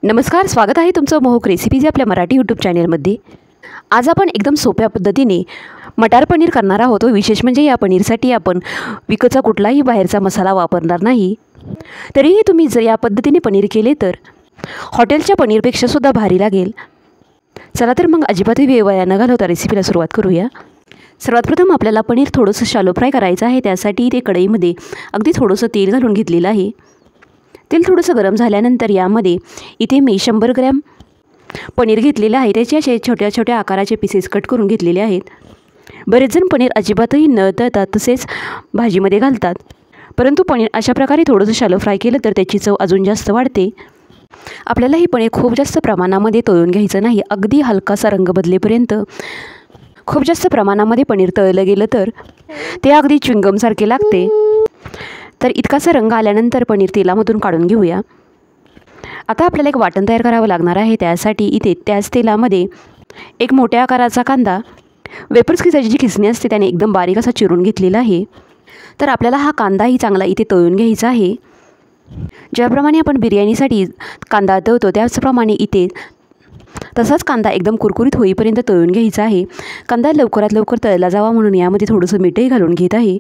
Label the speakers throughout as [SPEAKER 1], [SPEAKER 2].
[SPEAKER 1] नमस्कार, स्वागत आहे तुमचं मोहक रेसिपीज आपल्या मराठी यूट्यूब चॅनलमध्ये। आज आपण एकदम सोप्या पद्धतीने मटार पनीर करणार आहोत। विशेष म्हणजे या पनीरसाठी आपण विकतचा कुठलाही बाहेरचा मसाला वापरणार नाही। तरीही तुम्ही जर या पद्धतीने पनीर केले तर हॉटेलच्या पनीरपेक्षा सुद्धा भारी लागेल। चला तर मग अजिबातही वेळ न घालवता रेसिपीला सुरुवात करूया। सर्वात प्रथम आपल्याला पनीर थोडंसं शॅलो फ्राय करायचं आहे। त्यासाठी इथे कढईमध्ये अगदी थोडंसं तेल घालून घेतलेलं आहे। तेल थोडंसं गरम झाल्यानंतर यामध्ये इथे मी 100 ग्रॅम पनीर घेतलेलं आहे। त्याचे असे छोट्या छोट्या आकाराचे पीसेस कट करून घेतलेले आहेत। बरेच जण पनीर अजिबातही न तळता तसेच भाजीमध्ये घालतात, परंतु पनीर अशा प्रकारे थोडंसं शॅलो फ्राय केलं तर त्याची चव अजून जास्त वाढते। आपल्याला हे पनीर खूप जास्त प्रमाणामध्ये तळून घ्यायचं नाही, अगदी हलकासा रंग बदलेपर्यंत। खूप जास्त प्रमाणामध्ये पनीर तळलं गेलं तर ते अगदी च्युइंगमसारखे लागते। तर इतकासा रंग आल्यानंतर पनीर तेलामधून काढून घेऊया। आता आपल्याला एक वाटण तयार करावं लागणार आहे। त्यासाठी इथे त्याच तेलामध्ये एक मोठ्या आकाराचा कांदा, वेपर्स खिसायची जी खिसणी असते त्याने एकदम बारीक असा चिरून घेतलेला आहे। तर आपल्याला हा कांदाही चांगला इथे तळून घ्यायचा आहे। ज्याप्रमाणे आपण बिर्याणीसाठी कांदा तळतो त्याचप्रमाणे इथे तसाच कांदा एकदम कुरकुरीत होईपर्यंत तळून घ्यायचा आहे। कांदा लवकरात लवकर तळला जावा म्हणून यामध्ये थोडंसं मीठही घालून घेत आहे।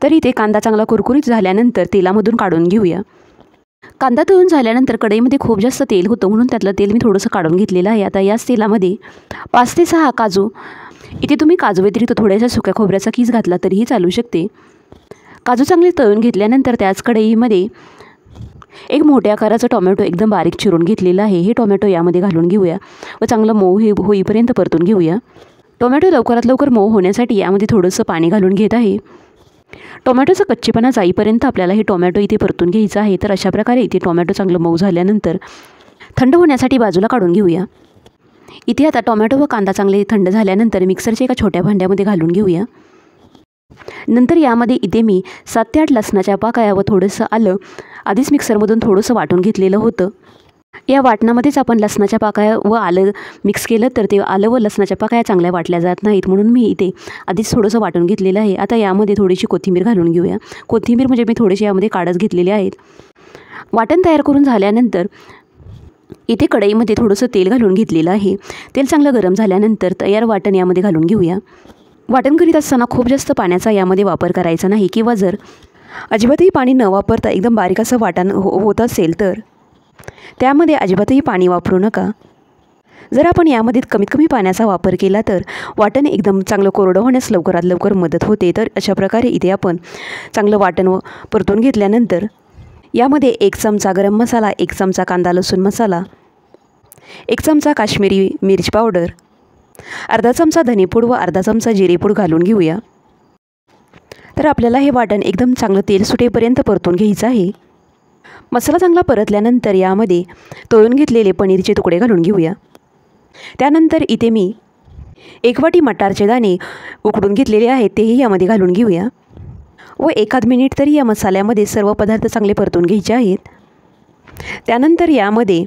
[SPEAKER 1] तर इथे कांदा चांगला कुरकुरीत झाल्यानंतर तेलामधून काढून घेऊया। कांदा तळून झाल्यानंतर कढईमध्ये खूप जास्त तेल होतं म्हणून त्यातलं तेल मी थोडंसं काढून घेतलेलं आहे। आता याच तेलामध्ये 5 ते 6 काजू, इथे तुम्ही काजू व्यतिरिक्त थोड्याशा सुक्या खोबऱ्याचा कीस घातला तरीही चालू शकते। काजू चांगले तळून घेतल्यानंतर त्याच कढईमध्ये एक मोठ्या आकाराचा टोमॅटो एकदम बारीक चिरून घेतलेला आहे। हे टोमॅटो यामध्ये घालून घेऊया व चांगलं मऊ होईपर्यंत परतून घेऊया। टोमॅटो लवकरात लवकर मऊ होण्यासाठी यामध्ये थोडंसं पाणी घालून घेत आहे। टोमॅटोचा कच्चेपणा जाईपर्यंत आपल्याला हे टोमॅटो इथे परतून घ्यायचं आहे। तर अशा प्रकारे इथे टोमॅटो चांगलं मऊ झाल्यानंतर थंड होण्यासाठी बाजूला काढून घेऊया। इथे आता टोमॅटो व कांदा चांगले थंड झाल्यानंतर मिक्सरच्या एका छोट्या भांड्यामध्ये घालून घेऊया। नंतर यामध्ये इथे मी 7 ते 8 लसणाच्या पाकळ्या व थोडंसं आलं आधीच मिक्सरमधून थोडंसं वाटून घेतलेलं होतं। या वाटणामध्येच आपण लसणाच्या पाकळ्या व आलं मिक्स केलं तर ते आलं व लसणाच्या पाकळ्या चांगल्या वाटल्या जात नाहीत, म्हणून मी इथे आधीच थोडंसं वाटून घेतलेलं आहे। आता यामध्ये थोडीशी कोथिंबीर घालून घेऊया। कोथिंबीर म्हणजे मी थोडीशी यामध्ये काढत घेतलेले आहेत। वाटण तयार करून झाल्यानंतर इथे कढईमध्ये थोडंसं तेल घालून घेतलेलं आहे। तेल चांगलं गरम झाल्यानंतर तयार वाटण यामध्ये घालून घेऊया। वाटण करीत असताना खूप जास्त पाण्याचा यामध्ये वापर करायचा नाही, किंवा जर अजिबातही पाणी न वापरता एकदम बारीक असं वाटण होत असेल तर त्यामध्ये अजिबातही पाणी वापरू नका। जर आपण यामध्ये कमीत कमी पाण्याचा वापर केला तर वाटण एकदम चांगलं कोरडं होण्यास लवकरात लवकर मदत होते। तर अशा प्रकारे इथे आपण चांगलं वाटण परतून घेतल्यानंतर यामध्ये 1 चमचा गरम मसाला, 1 चमचा कांदा लसूण मसाला, 1 चमचा काश्मीरी मिरची पावडर, अर्धा चमचा धनेपूड व अर्धा चमचा जिरेपूड घालून घेऊया। तर आपल्याला हे वाटण एकदम चांगलं तेल सुटेपर्यंत परतून घ्यायचं आहे। मसाला चांगला परतल्यानंतर यामध्ये तळून घेतलेले पनीरचे तुकडे घालून घेऊया। त्यानंतर इथे मी 1 वाटी मटारचे दाणे उकडून घेतलेले आहेत तेही यामध्ये घालून घेऊया व 1 मिनिट तरी या मसाल्यामध्ये सर्व पदार्थ चांगले परतून घ्यायचे आहेत। त्यानंतर यामध्ये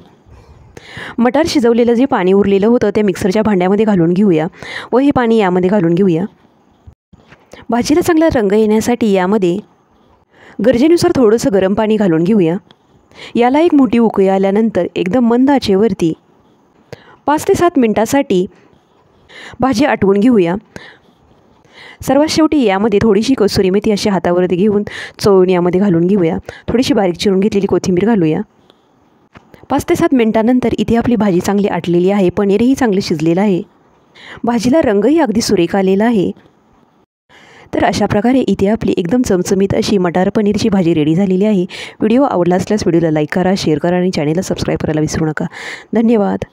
[SPEAKER 1] मटार शिजवलेलं जे पाणी उरलेलं होतं ते मिक्सरच्या भांड्यामध्ये घालून घेऊया व हे पाणी यामध्ये घालून घेऊया। भाजीला चांगला रंग येण्यासाठी यामध्ये गरजेनुसार थोडंसं गरम पाणी घालून घेऊया। याला एक मोठी उकळी आल्यानंतर एकदम मंद आचेवरती 5 ते 7 मिनिटासाठी भाजी आटवून घेऊया। सर्वात शेवटी यामध्ये थोडीशी कसुरी मेथी अशी हातावरती घेऊन चोळून यामध्ये घालून घेऊया। थोडीशी बारीक चिरून घेतलेली कोथिंबीर घालूया। 5 ते 7 मिनिटानंतर इथे आपली भाजी चांगली आटलेली आहे। पनीरही चांगले शिजलेलं आहे। भाजीला रंगही अगदी सुरेख आलेला आहे। तर अशा प्रकारे इथे आपली एकदम चमचमीत अशी मटार पनीरची भाजी रेडी झालेली आहे। व्हिडिओ आवडला असल्यास व्हिडिओला लाईक करा, शेअर करा आणि चॅनेलला सबस्क्राईब करायला विसरू नका। धन्यवाद।